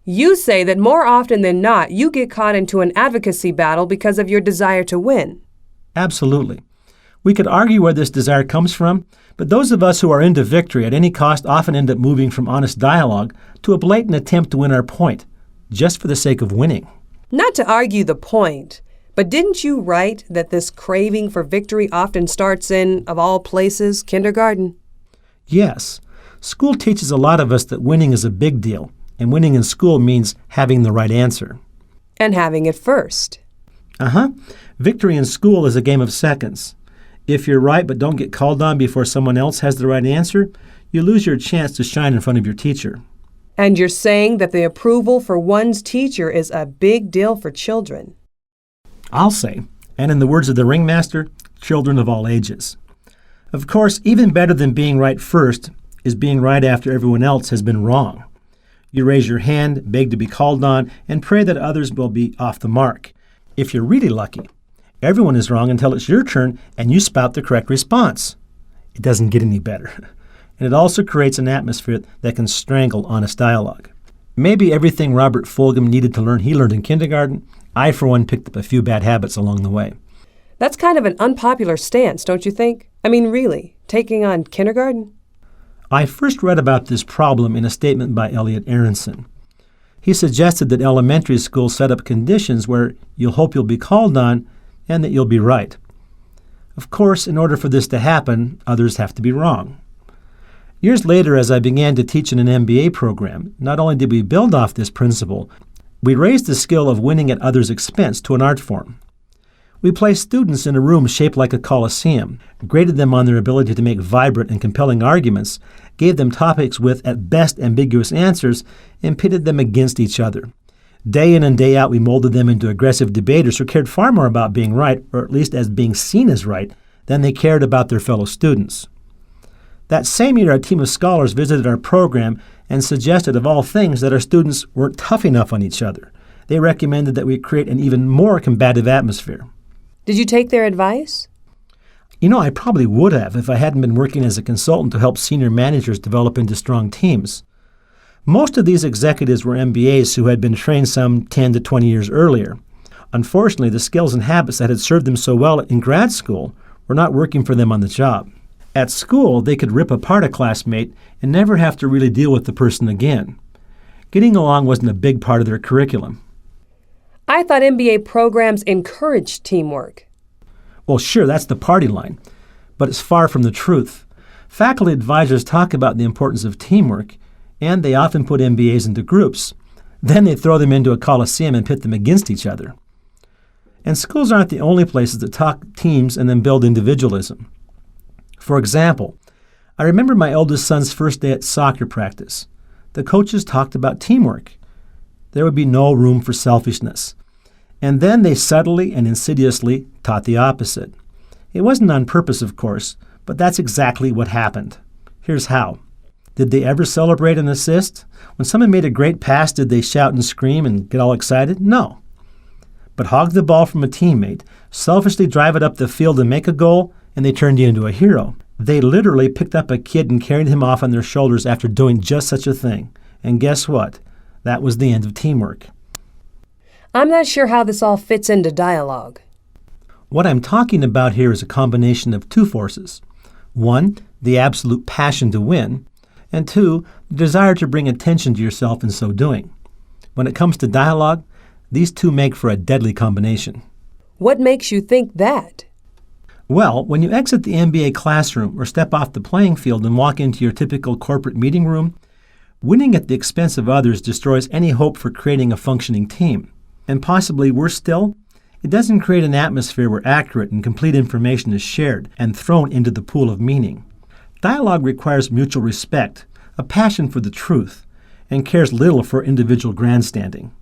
You say that more often than not, you get caught into an advocacy battle because of your desire to win. Absolutely. We could argue where this desire comes from, but those of us who are into victory at any cost often end up moving from honest dialogue to a blatant attempt to win our point, just for the sake of winning. Not to argue the point, but didn't you write that this craving for victory often starts in, of all places, kindergarten? Yes. School teaches a lot of us that winning is a big deal, and winning in school means having the right answer. And having it first. Victory in school is a game of seconds. If you're right but don't get called on before someone else has the right answer, you lose your chance to shine in front of your teacher. And you're saying that the approval for one's teacher is a big deal for children. I'll say, and in the words of the ringmaster, children of all ages. Of course, even better than being right first is being right after everyone else has been wrong. You raise your hand, beg to be called on, and pray that others will be off the mark. If you're really lucky, everyone is wrong until it's your turn and you spout the correct response. It doesn't get any better. And it also creates an atmosphere that can strangle honest dialogue. Maybe everything Robert Fulghum needed to learn he learned in kindergarten. I, for one, picked up a few bad habits along the way. That's kind of an unpopular stance, don't you think? I mean, really, taking on kindergarten? I first read about this problem in a statement by Elliot Aronson. He suggested that elementary schools set up conditions where you'll hope you'll be called on and that you'll be right. Of course, in order for this to happen, others have to be wrong. Years later, as I began to teach in an MBA program, not only did we build off this principle, we raised the skill of winning at others' expense to an art form. We placed students in a room shaped like a coliseum, graded them on their ability to make vibrant and compelling arguments, gave them topics with, at best, ambiguous answers, and pitted them against each other. Day in and day out, we molded them into aggressive debaters who cared far more about being right, or at least as being seen as right, than they cared about their fellow students. That same year, a team of scholars visited our program and suggested, of all things, that our students weren't tough enough on each other. They recommended that we create an even more combative atmosphere. Did you take their advice? I probably would have if I hadn't been working as a consultant to help senior managers develop into strong teams. Most of these executives were MBAs who had been trained some 10 to 20 years earlier. Unfortunately, the skills and habits that had served them so well in grad school were not working for them on the job. At school, they could rip apart a classmate and never have to really deal with the person again. Getting along wasn't a big part of their curriculum. I thought MBA programs encouraged teamwork. Well, sure, that's the party line, but it's far from the truth. Faculty advisors talk about the importance of teamwork, and they often put MBAs into groups. Then they throw them into a coliseum and pit them against each other. And schools aren't the only places that talk teams and then build individualism. For example, I remember my eldest son's first day at soccer practice. The coaches talked about teamwork. There would be no room for selfishness. And then they subtly and insidiously taught the opposite. It wasn't on purpose, of course, but that's exactly what happened. Here's how. Did they ever celebrate an assist? When someone made a great pass, did they shout and scream and get all excited? No. But hog the ball from a teammate, selfishly drive it up the field and make a goal, and they turned you into a hero. They literally picked up a kid and carried him off on their shoulders after doing just such a thing. And guess what? That was the end of teamwork. I'm not sure how this all fits into dialogue. What I'm talking about here is a combination of two forces. One, the absolute passion to win, and two, the desire to bring attention to yourself in so doing. When it comes to dialogue, these two make for a deadly combination. What makes you think that? Well, when you exit the MBA classroom or step off the playing field and walk into your typical corporate meeting room, winning at the expense of others destroys any hope for creating a functioning team. And possibly worse still, it doesn't create an atmosphere where accurate and complete information is shared and thrown into the pool of meaning. Dialogue requires mutual respect, a passion for the truth, and cares little for individual grandstanding.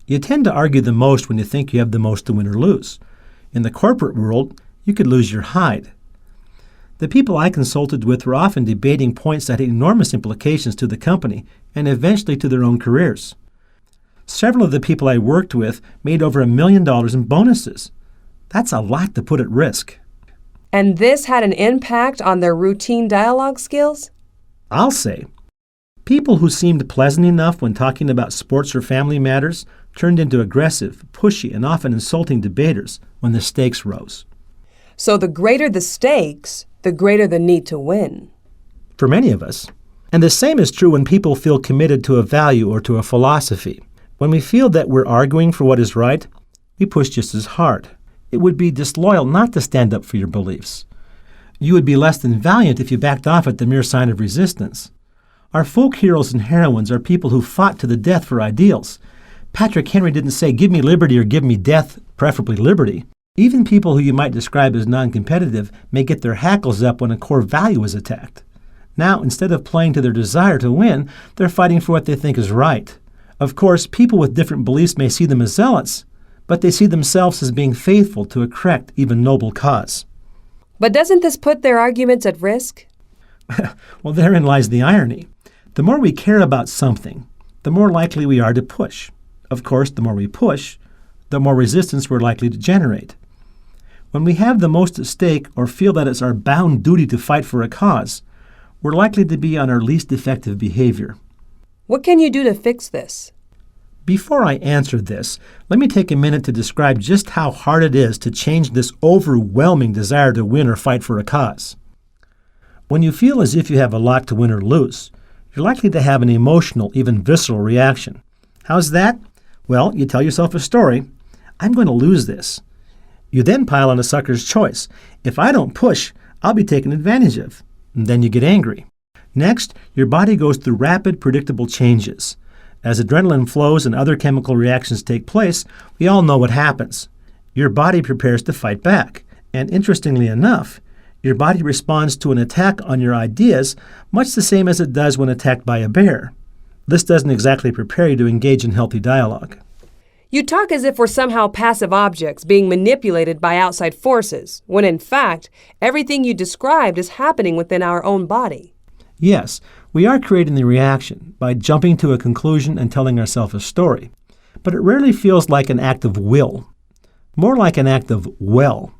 You tend to argue the most when you think you have the most to win or lose. In the corporate world, you could lose your hide. The people I consulted with were often debating points that had enormous implications to the company and eventually to their own careers. Several of the people I worked with made over $1 million in bonuses. That's a lot to put at risk. And this had an impact on their routine dialogue skills? I'll say. People who seemed pleasant enough when talking about sports or family matters turned into aggressive, pushy, and often insulting debaters when the stakes rose. So the greater the stakes, the greater the need to win. For many of us. And the same is true when people feel committed to a value or to a philosophy. When we feel that we're arguing for what is right, we push just as hard. It would be disloyal not to stand up for your beliefs. You would be less than valiant if you backed off at the mere sign of resistance. Our folk heroes and heroines are people who fought to the death for ideals. Patrick Henry didn't say, "Give me liberty or give me death, preferably liberty." Even people who you might describe as non-competitive may get their hackles up when a core value is attacked. Now, instead of playing to their desire to win, they're fighting for what they think is right. Of course, people with different beliefs may see them as zealots, but they see themselves as being faithful to a correct, even noble cause. But doesn't this put their arguments at risk? Well, therein lies the irony. The more we care about something, the more likely we are to push. Of course, the more we push, the more resistance we're likely to generate. When we have the most at stake or feel that it's our bound duty to fight for a cause, we're likely to be on our least effective behavior. What can you do to fix this? Before I answer this, let me take a minute to describe just how hard it is to change this overwhelming desire to win or fight for a cause. When you feel as if you have a lot to win or lose, you're likely to have an emotional, even visceral reaction. How's that? Well, you tell yourself a story. I'm going to lose this. You then pile on a sucker's choice. If I don't push, I'll be taken advantage of. And then you get angry. Next, your body goes through rapid, predictable changes. As adrenaline flows and other chemical reactions take place, we all know what happens. Your body prepares to fight back. And interestingly enough, your body responds to an attack on your ideas much the same as it does when attacked by a bear. This doesn't exactly prepare you to engage in healthy dialogue. You talk as if we're somehow passive objects being manipulated by outside forces, when in fact, everything you described is happening within our own body. Yes, we are creating the reaction by jumping to a conclusion and telling ourselves a story, but it rarely feels like an act of will, more like an act of will.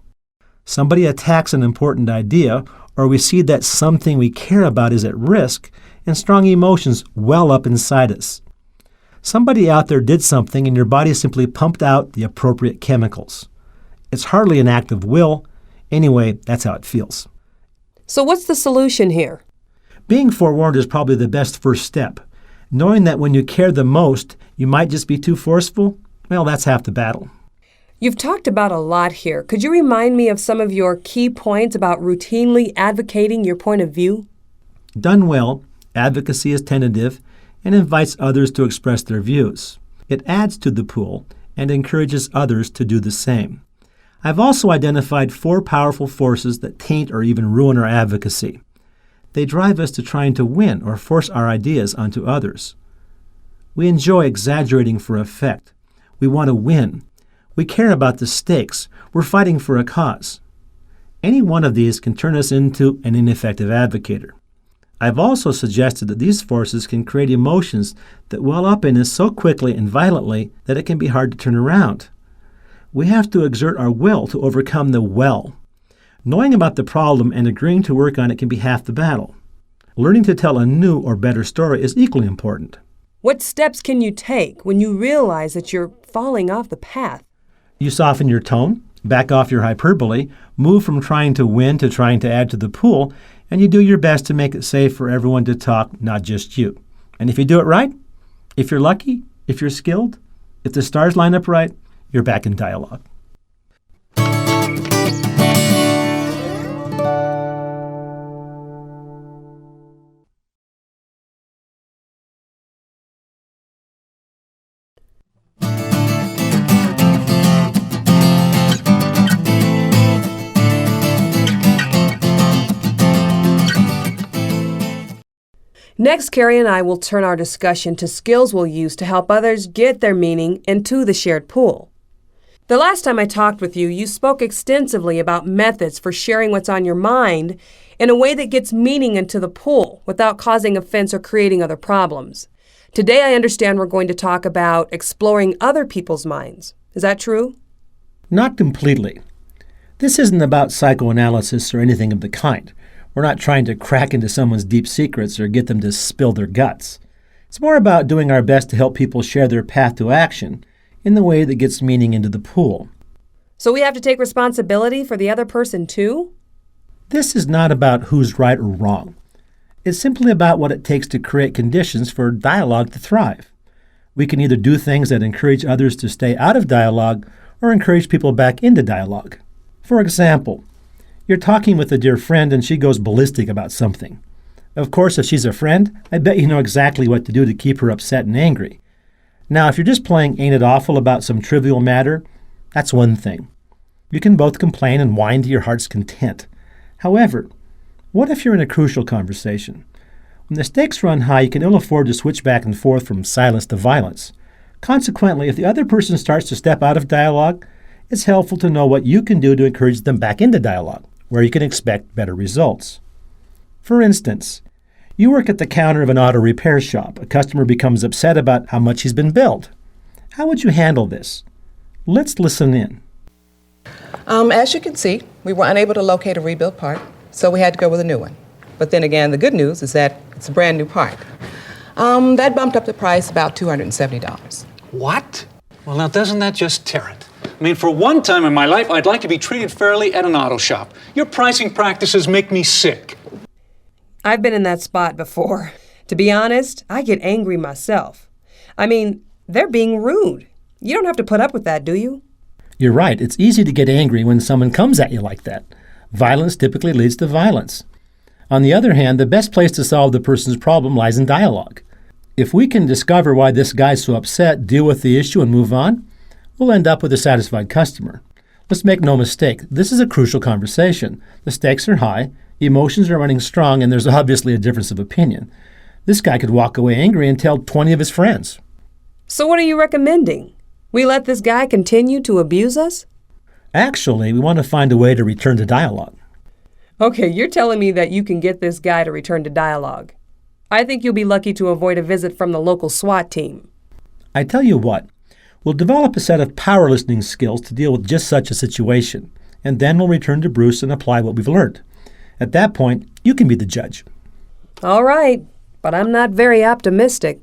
Somebody attacks an important idea, or we see that something we care about is at risk, and strong emotions well up inside us. Somebody out there did something and your body simply pumped out the appropriate chemicals. It's hardly an act of will. Anyway, that's how it feels. So what's the solution here? Being forewarned is probably the best first step. Knowing that when you care the most, you might just be too forceful, well, that's half the battle. You've talked about a lot here. Could you remind me of some of your key points about routinely advocating your point of view? Done well, advocacy is tentative and invites others to express their views. It adds to the pool and encourages others to do the same. I've also identified 4 powerful forces that taint or even ruin our advocacy. They drive us to trying to win or force our ideas onto others. We enjoy exaggerating for effect. We want to win. We care about the stakes. We're fighting for a cause. Any one of these can turn us into an ineffective advocator. I've also suggested that these forces can create emotions that well up in us so quickly and violently that it can be hard to turn around. We have to exert our will to overcome the well. Knowing about the problem and agreeing to work on it can be half the battle. Learning to tell a new or better story is equally important. What steps can you take when you realize that you're falling off the path? You soften your tone, back off your hyperbole, move from trying to win to trying to add to the pool, and you do your best to make it safe for everyone to talk, not just you. And if you do it right, if you're lucky, if you're skilled, if the stars line up right, you're back in dialogue. Next, Carrie and I will turn our discussion to skills we'll use to help others get their meaning into the shared pool. The last time I talked with you, you spoke extensively about methods for sharing what's on your mind in a way that gets meaning into the pool without causing offense or creating other problems. Today I understand we're going to talk about exploring other people's minds. Is that true? Not completely. This isn't about psychoanalysis or anything of the kind. We're not trying to crack into someone's deep secrets or get them to spill their guts. It's more about doing our best to help people share their path to action in the way that gets meaning into the pool. So we have to take responsibility for the other person too? This is not about who's right or wrong. It's simply about what it takes to create conditions for dialogue to thrive. We can either do things that encourage others to stay out of dialogue or encourage people back into dialogue. For example, you're talking with a dear friend and she goes ballistic about something. Of course, if she's a friend, I bet you know exactly what to do to keep her upset and angry. Now, if you're just playing Ain't It Awful about some trivial matter, that's one thing. You can both complain and whine to your heart's content. However, what if you're in a crucial conversation? When the stakes run high, you can ill afford to switch back and forth from silence to violence. Consequently, if the other person starts to step out of dialogue, it's helpful to know what you can do to encourage them back into dialogue, where you can expect better results. For instance, you work at the counter of an auto repair shop. A customer becomes upset about how much he's been billed. How would you handle this? Let's listen in. As you can see, we were unable to locate a rebuilt part, so we had to go with a new one. But then again, the good news is that it's a brand new part. That bumped up the price about $270. What? Well, now doesn't that just tear it? I mean, for one time in my life, I'd like to be treated fairly at an auto shop. Your pricing practices make me sick. I've been in that spot before. To be honest, I get angry myself. I mean, they're being rude. You don't have to put up with that, do you? You're right. It's easy to get angry when someone comes at you like that. Violence typically leads to violence. On the other hand, the best place to solve the person's problem lies in dialogue. If we can discover why this guy's so upset, deal with the issue, and move on, we'll end up with a satisfied customer. Let's make no mistake, this is a crucial conversation. The stakes are high, emotions are running strong, and there's obviously a difference of opinion. This guy could walk away angry and tell 20 of his friends. So what are you recommending? We let this guy continue to abuse us? Actually, we want to find a way to return to dialogue. Okay, you're telling me that you can get this guy to return to dialogue. I think you'll be lucky to avoid a visit from the local SWAT team. I tell you what, we'll develop a set of power listening skills to deal with just such a situation, and then we'll return to Bruce and apply what we've learned. At that point, you can be the judge. All right, but I'm not very optimistic.